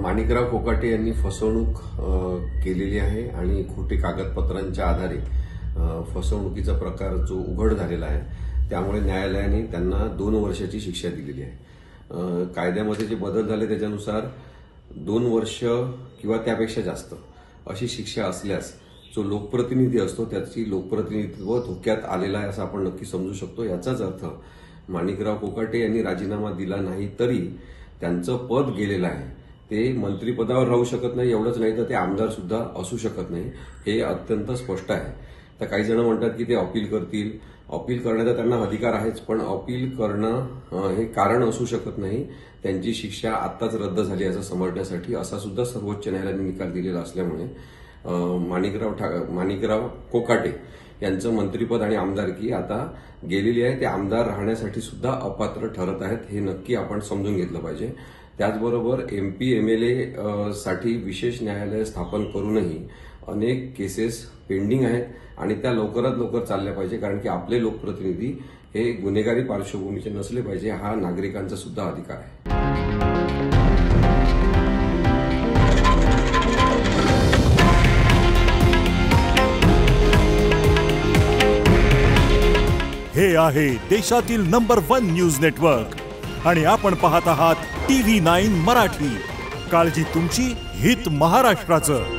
माणिकराव कोकाटे यांनी फसवणूक केलेली आहे आणि खोटे कागदपत्रांच्या आधारे फसवणुकीचा प्रकार जो उघड झालेला आहे त्यामुळे न्यायालयाने त्यांना 2 वर्षाची शिक्षा दिलेली आहे। कायद्यामध्ये जे बदल झाले त्याच्यानुसार 2 वर्ष किंवा त्यापेक्षा जास्त अशी शिक्षा असल्यास जो लोकप्रतिनिधी असतो त्याची लोकप्रतिनिधित्व धोक्यात आलेला आहे असं आपण नक्की समजू शकतो। याचाच अर्थ माणिकराव कोकाटे यांनी राजीनामा दिला नाही तरी त्यांचं पद गेलेलं आहे, ते मंत्रिपदावर राहू शकत नाही, एवढंच नाही तर ते आमदार सुद्धा असू शकत नाही, हे अत्यंत स्पष्ट आहे। तर काही जण म्हणतात की ते अपील करतील, अपील करण्याचा त्यांना अधिकार आहेच, पण अपील करणं हे कारण असू शकत नाही। त्यांची शिक्षा आत्ताच रद्द झाली असं समजण्यासाठी असा सुद्धा सर्वोच्च न्यायालयाने निकाल दिलेला असल्यामुळे माणिकराव कोकाटे यांचं मंत्रिपद आणि आमदारकी आता गेलेली आहे, ते आमदार राहण्यासाठी सुद्धा अपात्र ठरत आहेत, हे नक्की आपण समजून घेतलं पाहिजे। त्याचबरोबर MP MLA साठी विशेष न्यायालय स्थापन करूनही अनेक केसेस पेंडिंग आहेत आणि त्या लवकरात लवकर चालल्या पाहिजे, कारण की आपले लोकप्रतिनिधी हे गुन्हेगारी पार्श्वभूमीचे नसले पाहिजे, हा नागरिकांचा सुद्धा अधिकार आहे। हे आहे देशातील नंबर 1 न्यूज नेटवर्क आणि आपण पाहत आहात TV9 मराठी। काळजी तुमची, हित महाराष्ट्राचं।